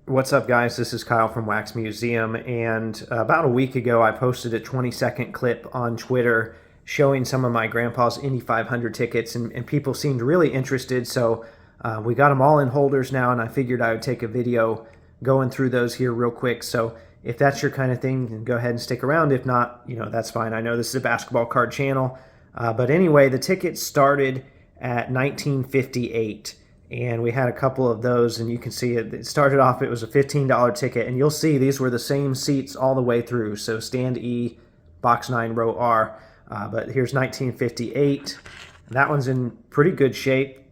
What's up, guys? This is Kyle from Wax Museum, and about a week ago I posted a 20-second clip on Twitter showing some of my grandpa's Indy 500 tickets, and people seemed really interested, so we got them all in holders now, and I figured I would take a video going through those here real quick. So if that's your kind of thing, then go ahead and stick around. If not, that's fine. I know this is a basketball card channel, but anyway, the tickets started at 1958. And we had a couple of those, and you can see it started off, it was a $15 ticket, and you'll see these were the same seats all the way through. So stand E, box 9, row R. But here's 1958. That one's in pretty good shape.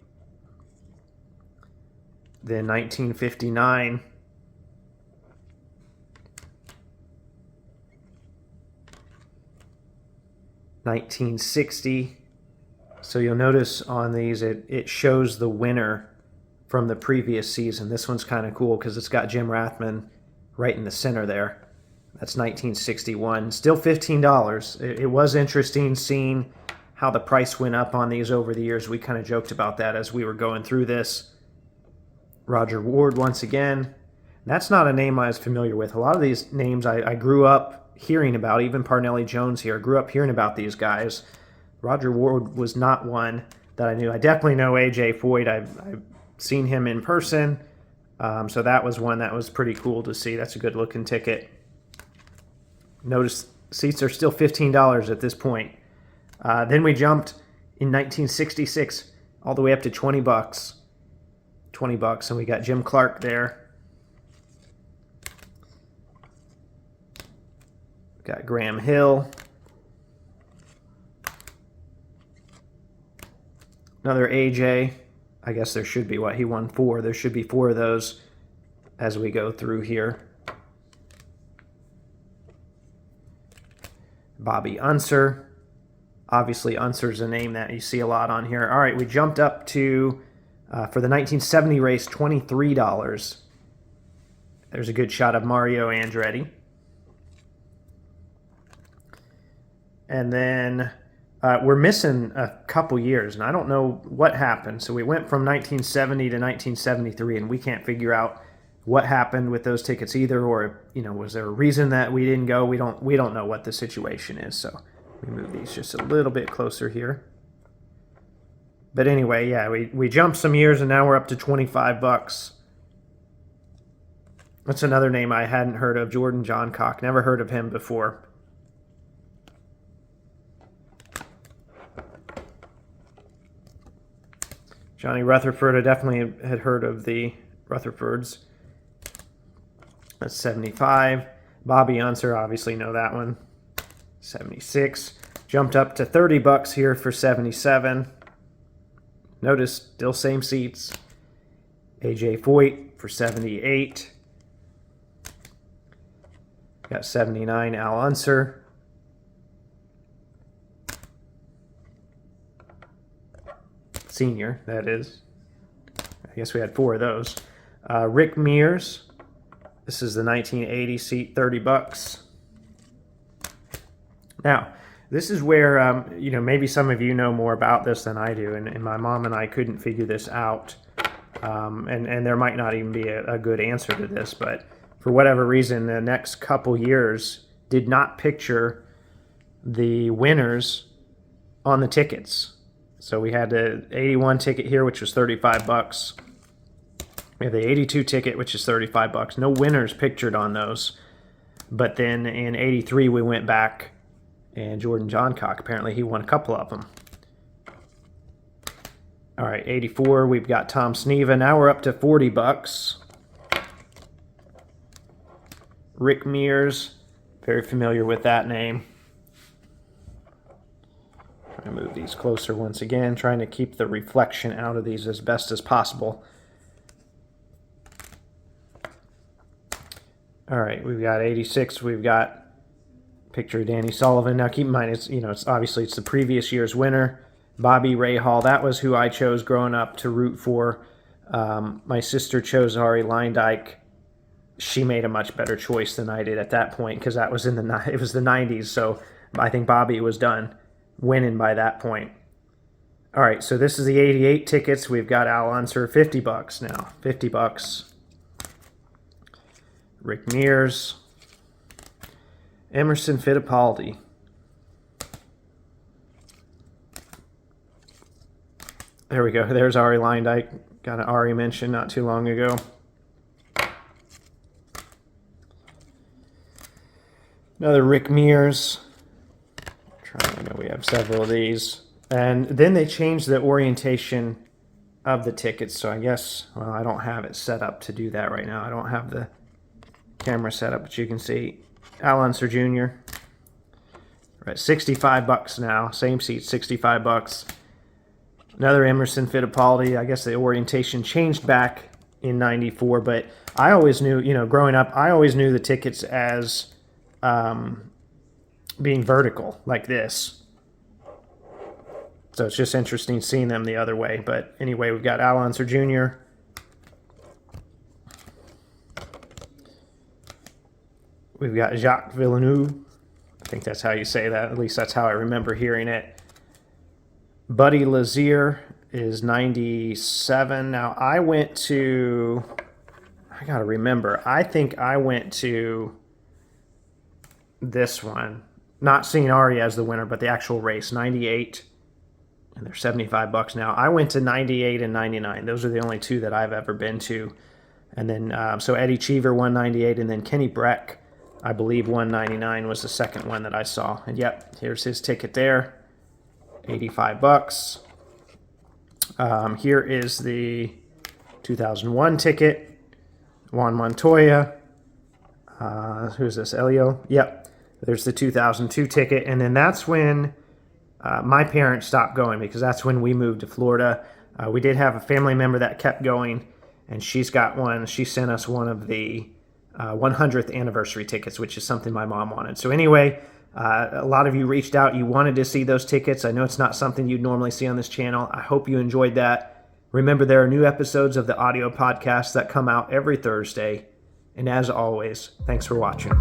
Then 1959. $1960. So you'll notice on these, it shows the winner from the previous season. This one's kind of cool because it's got Jim Rathman right in the center there. That's 1961. Still $15. It was interesting seeing how the price went up on these over the years. We kind of joked about that as we were going through this. Roger Ward once again. That's not a name I was familiar with. A lot of these names I grew up hearing about, even Parnelli Jones here. I grew up hearing about these guys. Roger Ward was not one that I knew. I definitely know A.J. Foyt. I've seen him in person. So that was one that was pretty cool to see. That's a good looking ticket. Notice seats are still $15 at this point. Then we jumped in 1966 all the way up to 20 bucks. 20 bucks, and we got Jim Clark there. Got Graham Hill. Another AJ. I guess there should be, he won 4. There should be 4 of those as we go through here. Bobby Unser. Obviously, Unser's a name that you see a lot on here. All right, we jumped up to, for the 1970 race, $23. There's a good shot of Mario Andretti. And then we're missing a couple years, and I don't know what happened. So we went from 1970 to 1973, and we can't figure out what happened with those tickets either, or was there a reason that we didn't go? We don't know what the situation is. So we move these just a little bit closer here. But anyway, yeah, we jumped some years, and now we're up to 25 bucks. That's another name I hadn't heard of, Jordan Johncock. Never heard of him before. Johnny Rutherford, I definitely had heard of the Rutherfords. That's 75. Bobby Unser, obviously know that one. 76. Jumped up to 30 bucks here for 77. Notice, still same seats. A.J. Foyt for 78. Got 79, Al Unser. Senior, that is. I guess we had 4 of those. Rick Mears. This is the 1980 seat, 30 bucks. Now, this is where, maybe some of you know more about this than I do, and my mom and I couldn't figure this out. And there might not even be a good answer to this, but for whatever reason, the next couple years did not picture the winners on the tickets. So we had the 81 ticket here, which was 35 bucks. We have the 82 ticket, which is 35 bucks. No winners pictured on those. But then in 83, we went back, and Jordan Johncock, apparently he won a couple of them. All right, 84, we've got Tom Sneva. Now we're up to 40 bucks. Rick Mears, very familiar with that name. Trying to move these closer once again, trying to keep the reflection out of these as best as possible. All right, we've got 86. We've got picture of Danny Sullivan. Now keep in mind, it's obviously it's the previous year's winner, Bobby Rahal. That was who I chose growing up to root for. My sister chose Ari Leindyke. She made a much better choice than I did at that point because that was it was the 90s. So I think Bobby was done winning by that point. All right, so this is the 88 tickets. We've got Al Unser, 50 bucks now. 50 bucks. Rick Mears, Emerson Fittipaldi. There we go. There's Ari Lindike. Got an Ari mention not too long ago. Another Rick Mears. I know we have several of these. And then they changed the orientation of the tickets. So I guess, well, I don't have it set up to do that right now. I don't have the camera set up, but you can see Al Unser Jr. We're at $65 now. Same seat, $65. Another Emerson Fittipaldi. I guess the orientation changed back in '94, but I always knew, growing up, I always knew the tickets as being vertical like this. So it's just interesting seeing them the other way. But anyway, we've got Al Unser Jr. We've got Jacques Villeneuve. I think that's how you say that. At least that's how I remember hearing it. Buddy Lazier is 97. Now, I got to remember, I think I went to this one. Not seeing Ari as the winner, but the actual race, 98. And they're $75 now. I went to 98 and 99. Those are the only two that I've ever been to. And then, so Eddie Cheever won 98, and then Kenny Breck, I believe, 199 was the second one that I saw. And yep, here's his ticket there, $85. Here is the 2001 ticket, Juan Montoya. Who's this, Elio? Yep, there's the 2002 ticket. And then that's when my parents stopped going, because that's when we moved to Florida. We did have a family member that kept going, and she's got one. She sent us one of the 100th anniversary tickets, which is something my mom wanted. So anyway, a lot of you reached out. You wanted to see those tickets. I know it's not something you'd normally see on this channel. I hope you enjoyed that. Remember, there are new episodes of the audio podcast that come out every Thursday. And as always, thanks for watching.